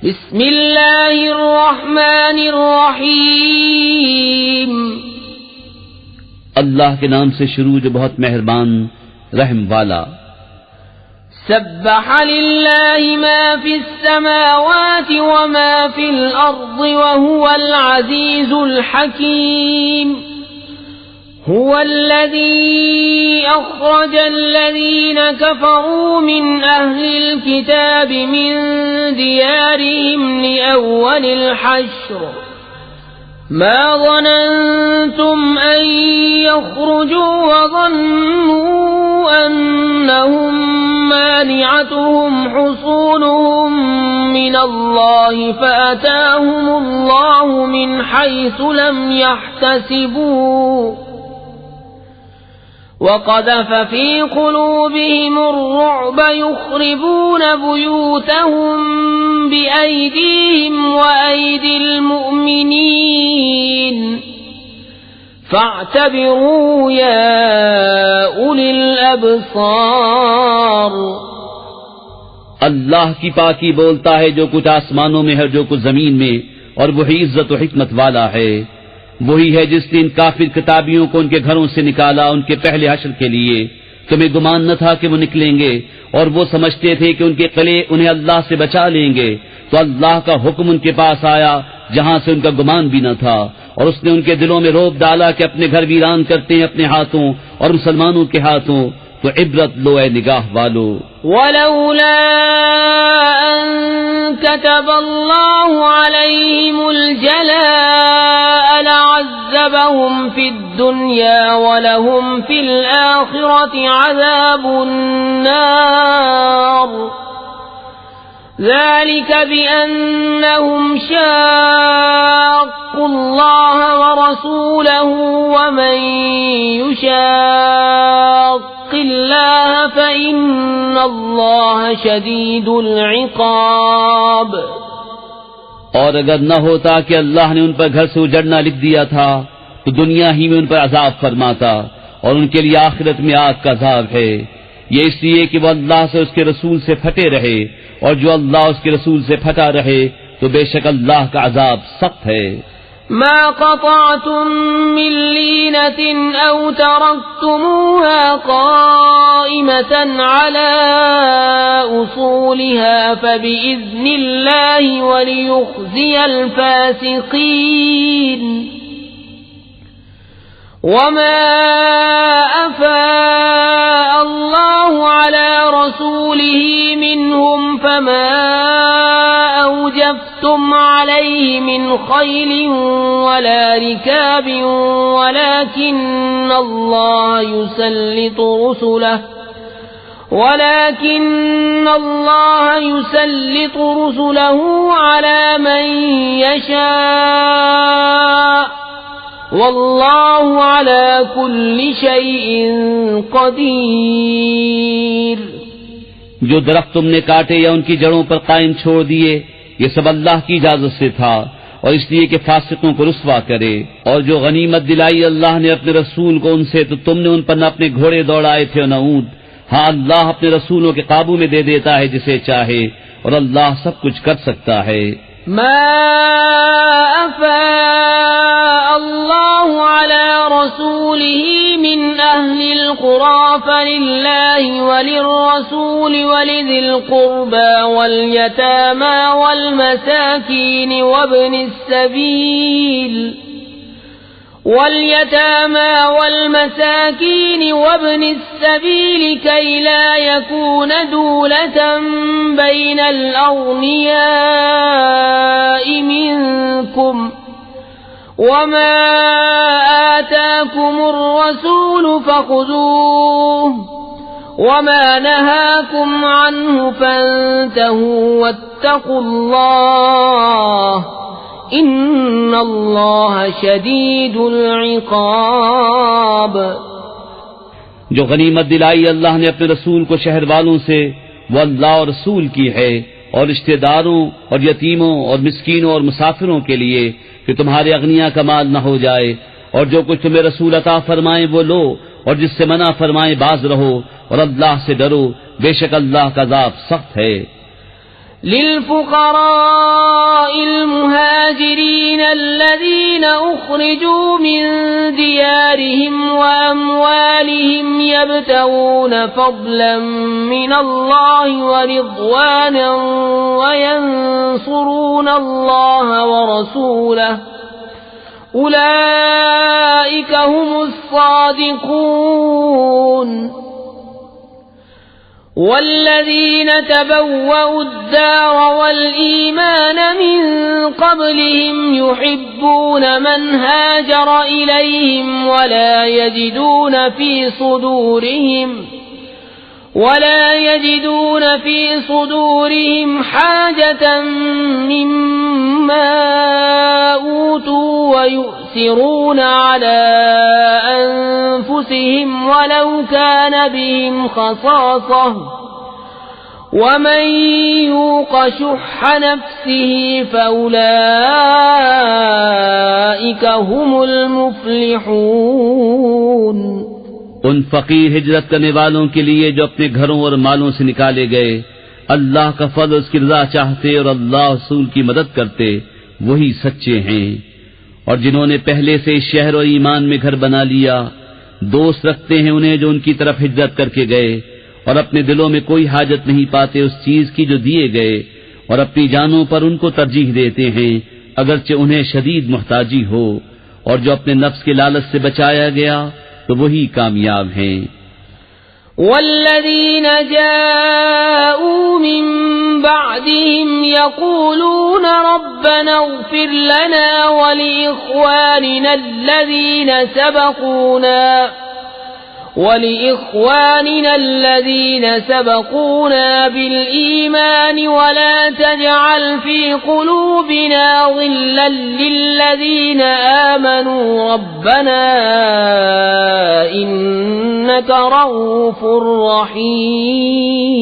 बिस्मिल्लाहिर्रहमानिर्रहीम। अल्लाह के नाम से शुरू जो बहुत मेहरबान रहम वाला। सब्बह लिल्लाहि मा फिस समावाति व मा फिल अर्दि व हुवल अज़ीज़ुल हकीम। हुवल्लज़ी अख़रजल्लज़ीन कफ़रू मिन अह्लिल किताबि मिन दियारिहिम लिअव्वलिल हश्र मा ज़नन्तुम अन यख़रुजू व ज़न्नू अन्नहुम मानिअतुहुम हुसूनुहुम मिनल्लाहि फ़अताहुमुल्लाहु मिन हैसु लम यहतसिबू वक़ज़फ़ फ़ी क़ुलूबिहिमुर रुअब युख़रिबून बुयूतहुम बिअयदीहिम व अयदिल मुअमिनीन फ़अतबिरू या उलिल अब्सार। अल्लाह की पाकी बोलता है जो कुछ आसमानों में है जो कुछ जमीन में, और वही इज्जत और हिकमत वाला है। वही है जिसने इन काफिर किताबियों को उनके घरों से निकाला उनके पहले हश्र के लिए। तुम्हें गुमान न था कि वो निकलेंगे, और वो समझते थे कि उनके कले उन्हें अल्लाह से बचा लेंगे। तो अल्लाह का हुक्म उनके पास आया जहां से उनका गुमान भी न था, और उसने उनके दिलों में रौब डाला कि अपने घर वीरान करते हैं अपने हाथों और मुसलमानों के हाथों। तो इब्रत लो ए निगाह वालो। वलौला अन कतबल्लाहु अलैहिमुल जलाअ लअज़्ज़बहुम फिद दुनिया वलहुम फिल आखिरति अज़ाबुन नार। ज़ालिक बिअन्नहुम शाक़्क़ुल्लाह व रसूलहु व मन युशाक़्क़िल्लाह फ़इन्नल्लाह शदीदुल इक़ाब। और अगर न होता कि अल्लाह ने उन पर घर से उजड़ना लिख दिया था तो दुनिया ही में उन पर अजाब फरमाता, और उनके लिए आखिरत में आग का अजाब है। ये इसलिए कि वो अल्लाह से उसके रसूल से फटे रहे, और जो अल्लाह उसके रसूल से फटा रहे तो बेशक अल्लाह का अजाब सख्त है। मा क़तअतुम मिन लीनतिन औ तरक्तुमूहा क़ाइमतन अला उसूलिहा फ़बिइज़्निल्लाहि व लियुख़ज़ियल फ़ासिक़ीन। वमा अफ़ाअ अल्लाहु अला रसूलिही मिनहुम फमा औजफ़्तुम अलैहि मिन ख़ैलिन वला रिकाबिन वलाकिन्न अल्लाह युसल्लितु रुसुलहु अला मन यशा' वल्लाहु अला कुल्लि शैइन क़दीर। जो दरख्त तुमने काटे या उनकी जड़ों पर कायम छोड़ दिए, ये सब अल्लाह की इजाजत से था, और इसलिए कि फासिकों को रुस्वा करे। और जो गनीमत दिलाई अल्लाह ने अपने रसूल को उनसे, तो तुमने उन पर न अपने घोड़े दौड़ाए थे न ऊंट। हाँ, अल्लाह अपने रसूलों के काबू में दे देता है जिसे चाहे, और अल्लाह सब कुछ कर सकता है। मा अफ़ाअ अल्लाहु अला रसूलिही मिन अहलिल क़ुरा फ़लिल्लाहि वलिर्रसूलि वलिज़िल क़ुर्बा वल यतामा वल मसाकीन वब्निस सबील वابن السبيل كي لا يكون دولة بين الأغنياء منكم وما آتاكم الرسول فخذوه وما نهاكم عنه فانتهوا واتقوا الله إن الله شديد العقاب। जो गनीमत दिलाई अल्लाह ने अपने रसूल को शहर वालों से, वो अल्लाह और रसूल की है, और रिश्तेदारों और यतीमों और मिस्कीनों और मुसाफिरों के लिए कि तुम्हारे अगनिया का माल न हो जाए, और जो कुछ तुम्हें रसूल अता फरमाए वो लो, और जिससे मना फरमाए बाज रहो, और अल्लाह से डरो, बेशक अल्लाह का अज़ाब सख्त है। للفقراء المهاجرين الذين أخرجوا من ديارهم وأموالهم يبتغون فضلا من الله ورضوانا وينصرون الله ورسوله أولئك هم الصادقون والذين تبوأوا الدار والإيمان من قبلهم يحبون من هاجر إليهم ولا يجدون في صدورهم حاجة مما أوتوا ويؤثرون على أنفسهم ولو كان بهم خصاصة ومن يوق شح نفسه فأولئك هم المفلحون। उन फकीर हिजरत करने वालों के लिए जो अपने घरों और मालों से निकाले गए, अल्लाह का फज़ल उसकी रज़ा चाहते और अल्लाह रसूल की मदद करते, वही सच्चे हैं। और जिन्होंने पहले से इस शहर और ईमान में घर बना लिया, दोस्त रखते हैं उन्हें जो उनकी तरफ हिजरत करके गए और अपने दिलों में कोई हाजत नहीं पाते उस चीज की जो दिए गए, और अपनी जानों पर उनको तरजीह देते हैं अगरचे उन्हें शदीद मुहताजी हो। और जो अपने नफ्स के लालच से बचाया गया तो वही कामयाब हैं। वल्लज़ीन जाऊ मिन बअदिहिम यक़ूलून रब्बना इग़फिर लना व लिइख़वानिना الذين سبقونا بالإيمان ولا تجعل في قلوبنا غلا للذين آمنوا ربنا إنك رؤوف رحيم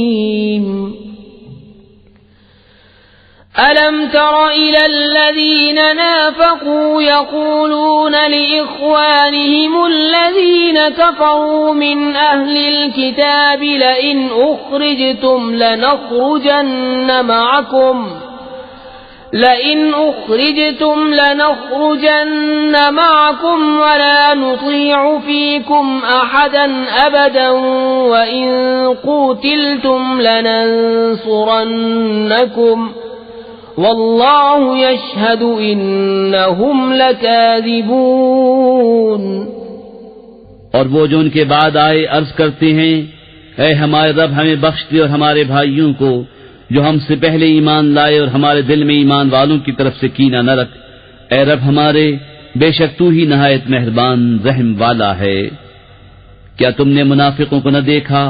ألم تر إلى الذين نافقوا يقولون لإخوانهم الذين كفروا من أهل الكتاب لئن أخرجتم لنخرجن معكم ولا نطيع فيكم أحدا أبدا وإن قوتلتم لننصرنكم والله يشهد إنهم لكاذبون। और वो जो उनके बाद आए अर्ज करते हैं, ऐ हमारे रब हमें बख्श दे और हमारे भाइयों को जो हमसे पहले ईमान लाए और हमारे दिल में ईमान वालों की तरफ से कीना न रख। ऐ रब हमारे, बेशक तू ही नहायत मेहरबान रहम वाला है। क्या तुमने मुनाफिकों को न देखा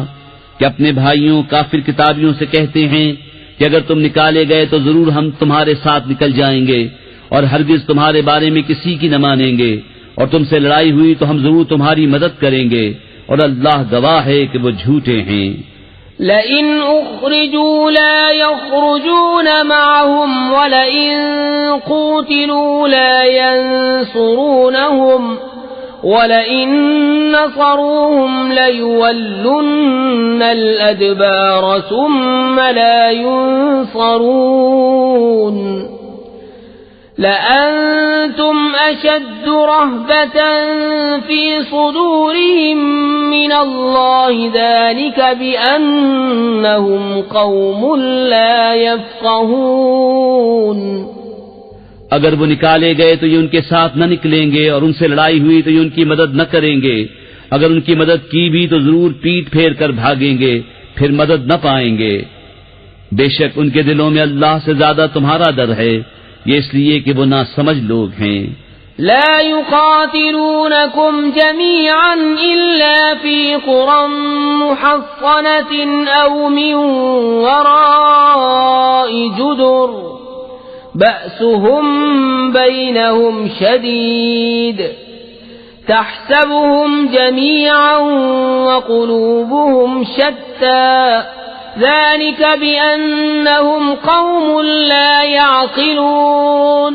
कि अपने भाइयों काफिर किताबियों से कहते हैं कि अगर तुम निकाले गए तो जरूर हम तुम्हारे साथ निकल जाएंगे और हरगिज तुम्हारे बारे में किसी की न मानेंगे, और तुमसे लड़ाई हुई तो हम जरूर तुम्हारी मदद करेंगे, और अल्लाह गवाह है कि वो झूठे हैं। लइन उखरिजू ला यखरुजून माअहुम वलइन क़ूतिलू ला यंसुरूनहुम वलइन नसरूहुम लयुवल्लुन्नल अदबार सुम्मा ला युनसरून लअंतुम अशद्दु रहबतन फी सुदूरिहिम मिनल्लाहि ज़ालिका बिअन्नहुम क़ौमुन ला यफ़क़हून। अगर वो निकाले गए तो ये उनके साथ न निकलेंगे, और उनसे लड़ाई हुई तो ये उनकी मदद न करेंगे। अगर उनकी मदद की भी तो जरूर पीठ फेर कर भागेंगे, फिर मदद न पाएंगे। बेशक उनके दिलों में अल्लाह से ज्यादा तुम्हारा डर है, ये इसलिए कि वो ना समझ लोग हैं। ला युक़ातिलूनकुम जमीअन इल्ला फी क़ुरन मुहस्सनतिन औ मिन वराइ जुदुर बअसुहुम बैनहुम शदीद तहसबुहुम जमीअन व क़ुलूबुहुम शत्ता ذلك بأنهم قوم لا يعقلون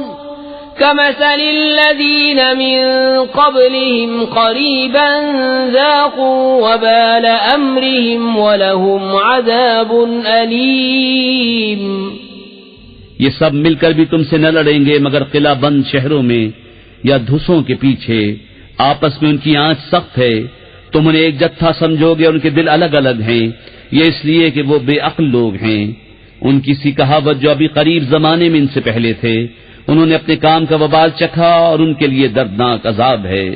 कमसलिल्लज़ीन मिन क़ब्लिहिम क़रीबन ज़ाक़ू वबाल अम्रिहिम वलहुम अज़ाबुन अलीम। ये सब मिलकर भी तुमसे न लड़ेंगे मगर किला बंद शहरों में या धुसों के पीछे। आपस में उनकी आंच सख्त है। तुम उन्हें एक जत्था समझोगे और उनके दिल अलग अलग हैं। ये इसलिए कि वो बेअक्ल लोग हैं। उनकी सी कहावत जो अभी करीब जमाने में इनसे पहले थे, उन्होंने अपने काम का वबाल चखा और उनके लिए दर्दनाक अजाब है।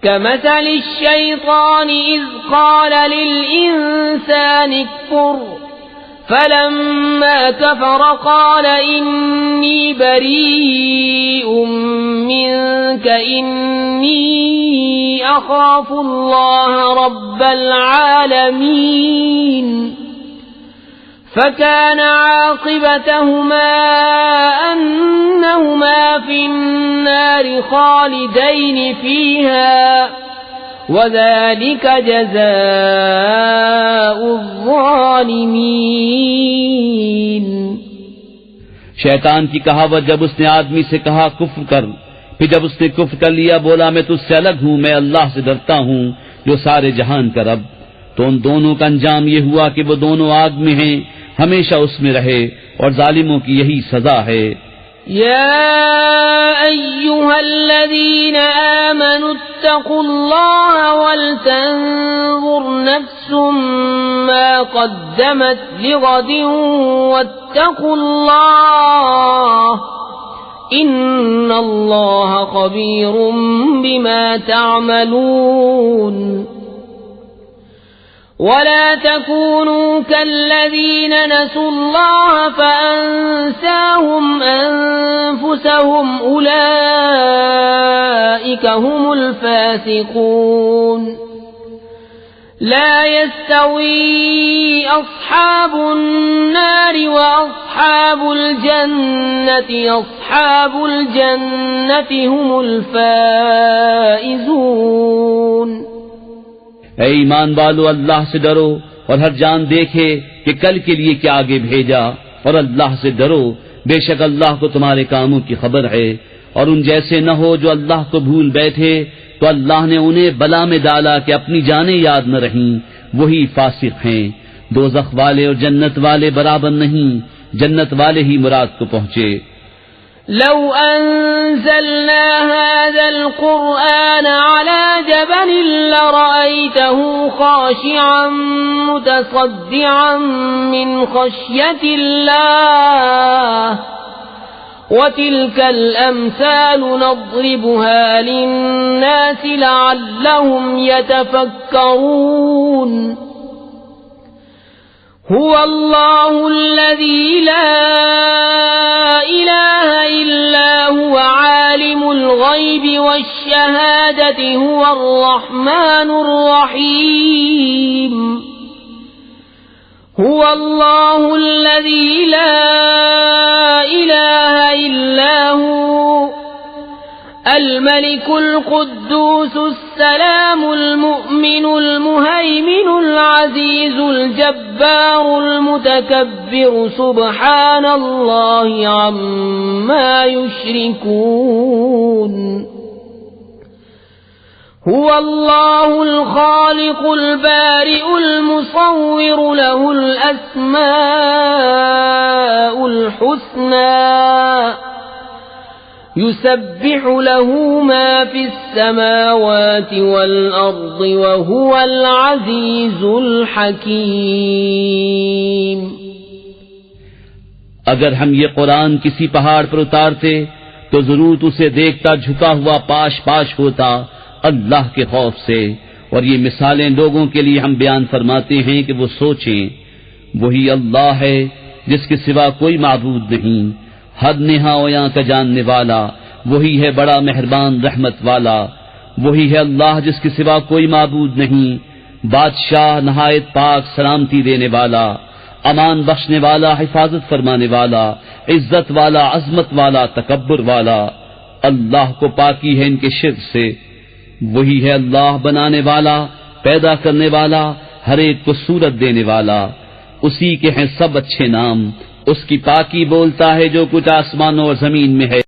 कमसलि शैतान इज़ क़ाल लिल इंसानि कफ़ुर फलम्मा कफ़र क़ाल इन्नी बरीउम मिनक इन्नी अख़ाफ़ुल्लाह रब्बल आलमीन। फकान आक़िबतहुमा अन्नहुमा फ़िन्नारि ख़ालिदैन फ़ीहा वज़ालिक जज़ाउज़्ज़ालिमीन। शैतान की कहावत जब उसने आदमी से कहा कुफ्र कर, फिर जब उसने कुफ्र कर लिया बोला मैं तुझसे अलग हूं, मैं अल्लाह से डरता हूं जो सारे जहान का रब, तो उन दोनों का अंजाम ये हुआ कि वो दोनों आग में हैं, हमेशा उसमें रहे और जालिमों की यही सजा है। या अय्युहल्लज़ीन आमनू इत्तक़ुल्लाह वलतंज़ुर नफ्सुम मा क़द्दमत लिग़दिन वत्तक़ुल्लाह इन्नल्लाह ख़बीरुम बिमा तअमलून। वला तकूनू कल्लज़ीन नसुल्लाह फ़अंसाहुम अनफुसहुम उलाइका हुमुल फ़ासिक़ून। ला यस्तवी अस्हाबुन नारि व अस्हाबुल जन्नति अस्हाबुल जन्नति हुमुल फ़ाइज़ून। ऐ ईमान वालो, अल्लाह से डरो और हर जान देखे कि कल के लिए क्या आगे भेजा, और अल्लाह से डरो, बेशक अल्लाह को तुम्हारे कामों की खबर है। और उन जैसे न हो जो अल्लाह को भूल बैठे, तो अल्लाह ने उन्हें बला में डाला कि अपनी जानें याद न रहीं, वही फासिक हैं। दोज़ख वाले और जन्नत वाले बराबर नहीं, जन्नत वाले ही मुराद को पहुंचे। लौ अंज़लना हाज़ल क़ुरआन अला जबलिन लरअयतहु ख़ाशिअन मुतसद्दिअन मिन ख़श्यतिल्लाह वतिल्कल अम्सालु नज़रिबुहा लिन्नासि लअल्लहुम यतफ़क्करून। हुवल्लाहुल्लज़ी ला इलाहा इल्ला हुवा आलिमुल ग़ैबि वश्शहादति हुवर रहमानुर रहीम। हुवल्लाहुल्लज़ी ला इलाहा इल्ला हु अल-मलिकुल क़ुद्दूसुस सलामुल मुअ्मिनुल मुहैमिनुल अज़ीज़ुल जब्बारुल मुतकब्बिरु सुब्हानल्लाहि अम्मा युश्रिकून। हुवल्लाहुल ख़ालिक़ुल बारिउल मुसव्विरु लहुल अस्माउल हुस्ना युसब्बिहु लहू मा फिस समावाति वल अर्दि व हुवल अज़ीज़ुल हकीम। अगर हम ये कुरान किसी पहाड़ पर उतारते तो जरूर उसे देखता झुका हुआ पाश पाश होता अल्लाह के खौफ से। और ये मिसालें लोगों के लिए हम बयान फरमाते हैं कि वो सोचें। वही अल्लाह है जिसके सिवा कोई माबूद नहीं, हद निहाओया का जानने वाला, वही है बड़ा मेहरबान रहमत वाला। वही है अल्लाह जिसके सिवा कोई माबूद नहीं, बादशाह नहायत पाक सलामती देने वाला, अमान बख्शने वाला, हिफाजत फरमाने वाला, इज्जत वाला, अजमत वाला, तकब्बुर वाला। अल्लाह को पाकी है इनके शिर्क से। वही है अल्लाह बनाने वाला, पैदा करने वाला, हर एक को सूरत देने वाला। उसी के हैं सब अच्छे नाम। उसकी पाकी बोलता है जो कुछ आसमानों और जमीन में है।